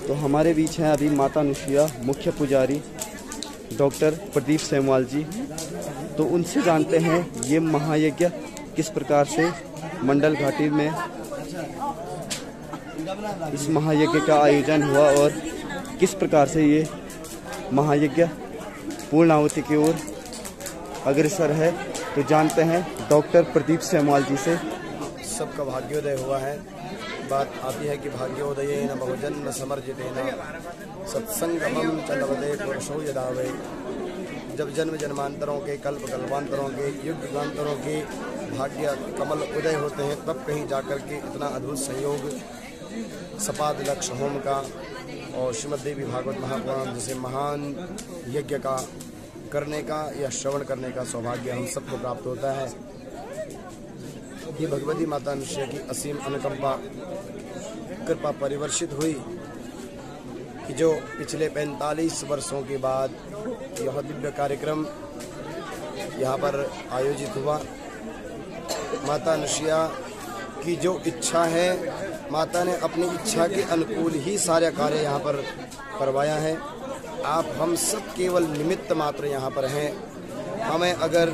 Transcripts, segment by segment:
तो हमारे बीच हैं अभी माता अनुसुईया मुख्य पुजारी डॉक्टर प्रदीप सेमवाल जी। तो उनसे जानते हैं ये महायज्ञ किस प्रकार से मंडल घाटी में इस महायज्ञ का आयोजन हुआ और किस प्रकार से ये महायज्ञ पूर्णाहुति की ओर अग्रसर है। तो जानते हैं डॉक्टर प्रदीप सेमवाल जी से। सबका भाग्योदय हुआ है। बात आती है कि भाग्योदयेन बहुजन्म समर्जितेन सत्संगमं च लभते पुरुषो यदा वै। जब जन्म जन्मांतरों के कल्प कल्पांतरों के युग युगांतरों के भाग्य कमल उदय होते हैं, तब कहीं जाकर के इतना अद्भुत संयोग सपाद लक्ष्य होम का और श्रीमद् देवी भागवत महापुराण जैसे महान यज्ञ का करने का या श्रवण करने का सौभाग्य हम सबको प्राप्त होता है। ये भगवती माता अनुसुईया की असीम अनुकंपा कृपा परिवर्षित हुई कि जो पिछले 45 वर्षों के बाद यह दिव्य कार्यक्रम यहाँ पर आयोजित हुआ। माता अनुसुईया की जो इच्छा है, माता ने अपनी इच्छा के अनुकूल ही सारे कार्य यहाँ पर करवाया है। आप हम सब केवल निमित्त मात्र यहाँ पर हैं। हमें अगर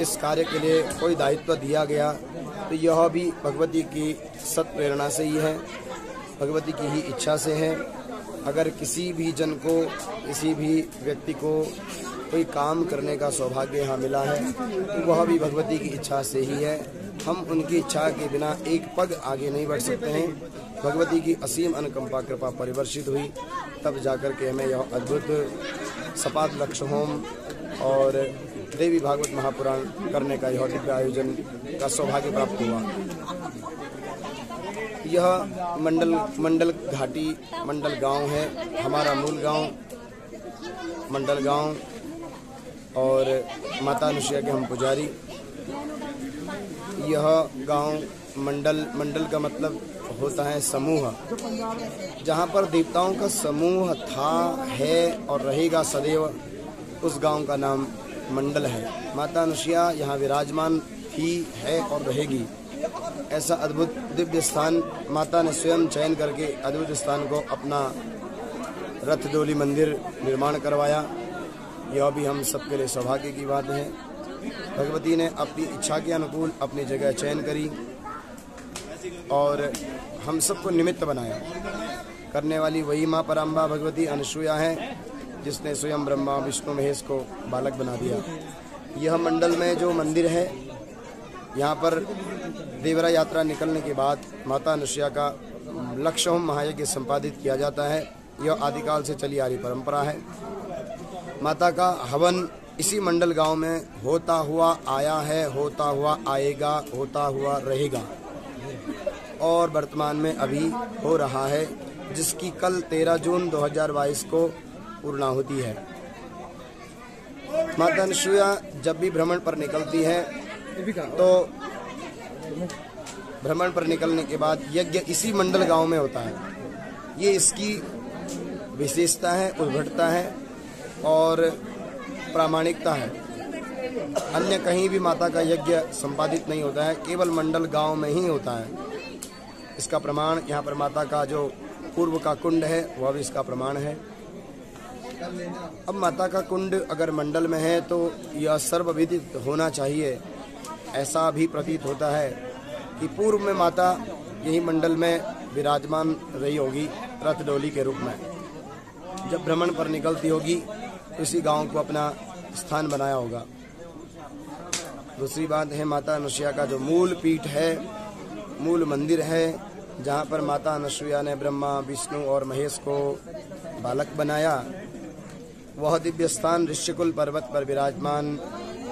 इस कार्य के लिए कोई दायित्व दिया गया तो यह भी भगवती की सत प्रेरणा से ही है, भगवती की ही इच्छा से है। अगर किसी भी जन को, किसी भी व्यक्ति को कोई काम करने का सौभाग्य यहाँ मिला है तो वह भी भगवती की इच्छा से ही है। हम उनकी इच्छा के बिना एक पग आगे नहीं बढ़ सकते हैं। भगवती की असीम अनुकंपा कृपा परिवर्षित हुई, तब जाकर के हमें यह अद्भुत सपाद लक्ष्य होम और देवी भागवत महापुराण करने का यह दिव्य आयोजन का सौभाग्य प्राप्त हुआ। यह मंडल घाटी मंडल गांव है, हमारा मूल गांव मंडल गांव और माता अनुसुईया के हम पुजारी। यह गांव मंडल का मतलब होता है समूह, जहाँ पर देवताओं का समूह था, है और रहेगा सदैव, उस गांव का नाम मंडल है। माता अनुसुईया यहाँ विराजमान थी, है और रहेगी। ऐसा अद्भुत दिव्य स्थान माता ने स्वयं चयन करके अद्भुत स्थान को अपना रथ डोली मंदिर निर्माण करवाया। यह भी हम सबके लिए सौभाग्य की बात है। भगवती ने अपनी इच्छा के अनुकूल अपनी जगह चयन करी और हम सबको निमित्त बनाया। करने वाली वही माँ पराम्बा भगवती अनुसुईया है, जिसने स्वयं ब्रह्मा विष्णु महेश को बालक बना दिया। यह मंडल में जो मंदिर है, यहाँ पर देवरा यात्रा निकलने के बाद माता अनुसुईया का लक्ष्य होम महायज्ञ संपादित किया जाता है। यह आदिकाल से चली आ रही परंपरा है। माता का हवन इसी मंडल गांव में होता हुआ आया है, होता हुआ आएगा, होता हुआ रहेगा और वर्तमान में अभी हो रहा है, जिसकी कल 13 जून 2022 को पूर्णाहुति है। माता अनुसुईया जब भी भ्रमण पर निकलती है तो भ्रमण पर निकलने के बाद यज्ञ इसी मंडल गांव में होता है। ये इसकी विशेषता है, उद्भटता है और प्रामाणिकता है। अन्य कहीं भी माता का यज्ञ संपादित नहीं होता है, केवल मंडल गांव में ही होता है। इसका प्रमाण यहाँ पर माता का जो पूर्व का कुंड है वह भी इसका प्रमाण है। अब माता का कुंड अगर मंडल में है तो यह सर्वविदित होना चाहिए। ऐसा भी प्रतीत होता है कि पूर्व में माता यही मंडल में विराजमान रही होगी रथ डोली के रूप में। जब भ्रमण पर निकलती होगी तो इसी गांव को अपना स्थान बनाया होगा। दूसरी बात है, माता अनुसुईया का जो मूल पीठ है, मूल मंदिर है, जहाँ पर माता अनुसुईया ने ब्रह्मा विष्णु और महेश को बालक बनाया, वह दिव्य स्थान ऋषिकुल पर्वत पर विराजमान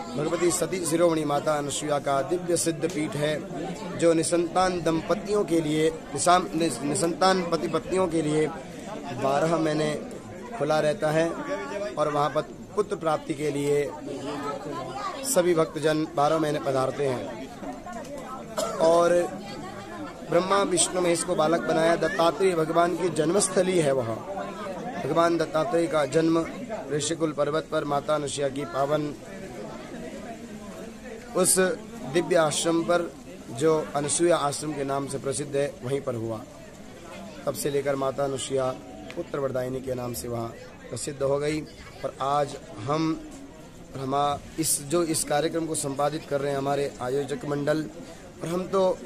भगवती सती शिरोमणि माता अनुसुईया का दिव्य सिद्ध पीठ है, जो निसंतान दंपतियों के लिए, निसंतान पति पत्नियों के लिए 12 महीने खुला रहता है और वहाँ पर पुत्र प्राप्ति के लिए सभी भक्तजन 12 महीने पधारते हैं। और ब्रह्मा विष्णु महेश को बालक बनाया। दत्तात्रेय भगवान की जन्मस्थली है वह। भगवान दत्तात्रेय का जन्म ऋषिकुल पर्वत पर माता अनुसुईया की पावन उस दिव्य आश्रम पर, जो अनुसुईया आश्रम के नाम से प्रसिद्ध है, वहीं पर हुआ। तब से लेकर माता अनुसुईया पुत्र वरदायिनी के नाम से वहाँ प्रसिद्ध हो गई। और आज हम इस कार्यक्रम को संपादित कर रहे हैं हमारे आयोजक मंडल। और हम तो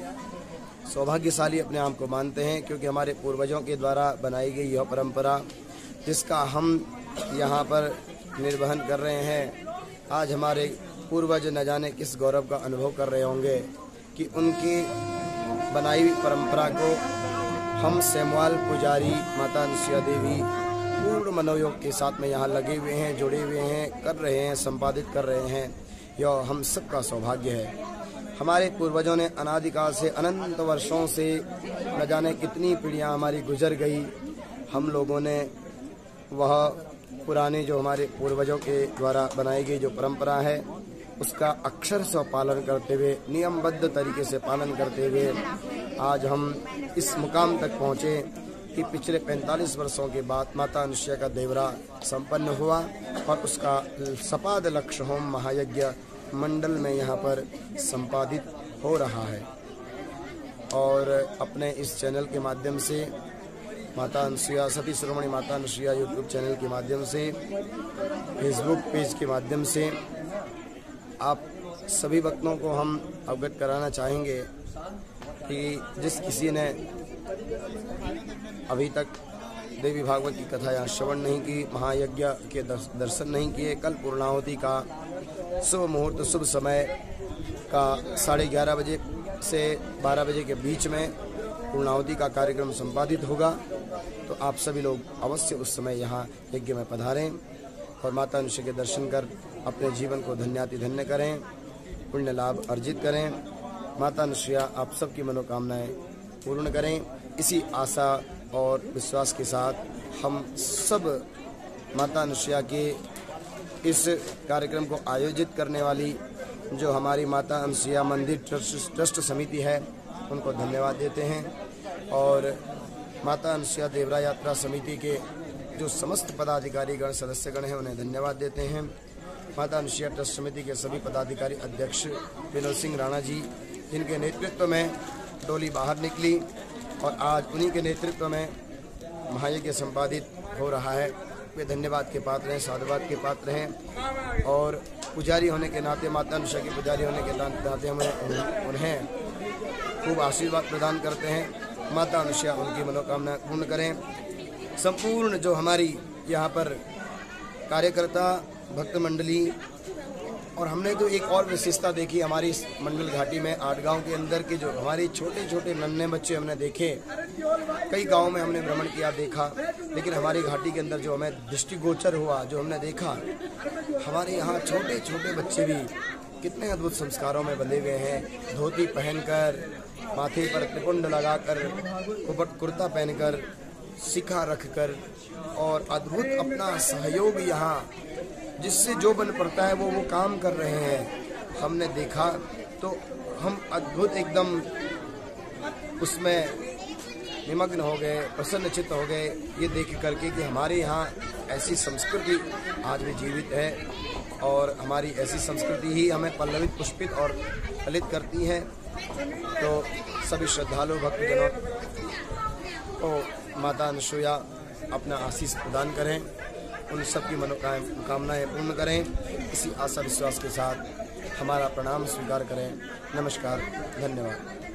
सौभाग्यशाली अपने आप को मानते हैं, क्योंकि हमारे पूर्वजों के द्वारा बनाई गई यह परंपरा जिसका हम यहाँ पर निर्वहन कर रहे हैं। आज हमारे पूर्वज न जाने किस गौरव का अनुभव कर रहे होंगे कि उनकी बनाई हुई परंपरा को हम सेमवाल पुजारी माता अनुसुईया देवी पूर्ण मनोयोग के साथ में यहाँ लगे हुए हैं, जुड़े हुए हैं, कर रहे हैं, संपादित कर रहे हैं। यह हम सबका सौभाग्य है। हमारे पूर्वजों ने अनादिकाल से अनंत वर्षों से न जाने कितनी पीढ़ियाँ हमारी गुजर गई। हम लोगों ने वह पुराने जो हमारे पूर्वजों के द्वारा बनाई गई जो परंपरा है उसका अक्षर से पालन करते हुए, नियमबद्ध तरीके से पालन करते हुए आज हम इस मुकाम तक पहुँचे कि पिछले 45 वर्षों के बाद माता अनुसुईया का देवरा संपन्न हुआ और उसका सपाद लक्ष्य होम महायज्ञ मंडल में यहाँ पर संपादित हो रहा है। और अपने इस चैनल के माध्यम से माता अनुसुईया सती शिरोमणि माता अनुसुईया यूट्यूब चैनल के माध्यम से, फेसबुक पेज के माध्यम से आप सभी भक्तों को हम अवगत कराना चाहेंगे कि जिस किसी ने अभी तक देवी भागवत की कथा या श्रवण नहीं की, महायज्ञ के दर्शन नहीं किए, कल पूर्णाहुति का शुभ मुहूर्त शुभ समय का 11:30 बजे से 12 बजे के बीच में पूर्णाहुति का कार्यक्रम संपादित होगा। तो आप सभी लोग अवश्य उस समय यहाँ यज्ञ में पधारें और माता अनुसुईया के दर्शन कर अपने जीवन को धन्यातिधन्य करें, पुण्य लाभ अर्जित करें। माता अनुसुईया आप सबकी मनोकामनाएं पूर्ण करें। इसी आशा और विश्वास के साथ हम सब माता अनुसुईया के इस कार्यक्रम को आयोजित करने वाली जो हमारी माता अनुसुईया मंदिर ट्रस्ट समिति है उनको धन्यवाद देते हैं। और माता अनुसुईया देवरा यात्रा समिति के जो समस्त पदाधिकारीगण सदस्यगण हैं उन्हें धन्यवाद देते हैं। माता अनुसुईया ट्रस्ट समिति के सभी पदाधिकारी अध्यक्ष विनोद सिंह राणा जी, जिनके नेतृत्व में डोली बाहर निकली और आज उन्हीं के नेतृत्व में महायज्ञ संपादित हो रहा है, वे धन्यवाद के पात्र हैं, साधुवाद के पात्र हैं। और पुजारी होने के नाते, माता अनुसुईया के पुजारी होने के नाते हम उन्हें खूब आशीर्वाद प्रदान करते हैं। माता अनुसुईया उनकी मनोकामना पूर्ण करें। संपूर्ण जो हमारी यहाँ पर कार्यकर्ता भक्त मंडली, और हमने तो एक और विशेषता देखी हमारी इस मंडल घाटी में 8 गांव के अंदर के जो हमारे छोटे छोटे नन्हे बच्चे हमने देखे। कई गांव में हमने भ्रमण किया, देखा, लेकिन हमारी घाटी के अंदर जो हमें दृष्टिगोचर हुआ, जो हमने देखा, हमारे यहाँ छोटे छोटे बच्चे भी कितने अद्भुत संस्कारों में बंधे हुए हैं। धोती पहनकर, माथे पर त्रिपुंड लगाकर, कुर्ता पहनकर, शिखा रखकर, और अद्भुत अपना सहयोग यहाँ जिससे जो बन पड़ता है वो काम कर रहे हैं। हमने देखा तो हम अद्भुत एकदम उसमें निमग्न हो गए, प्रसन्नचित्त हो गए ये देख करके कि हमारे यहाँ ऐसी संस्कृति आज भी जीवित है। और हमारी ऐसी संस्कृति ही हमें पल्लवित, पुष्पित और फलित करती है। तो सभी श्रद्धालु भक्तजनों को माता अनुसुईया अपना आशीष प्रदान करें, उन सबकी मनोकामनाएं पूर्ण करें। इसी आशा विश्वास के साथ हमारा प्रणाम स्वीकार करें। नमस्कार, धन्यवाद।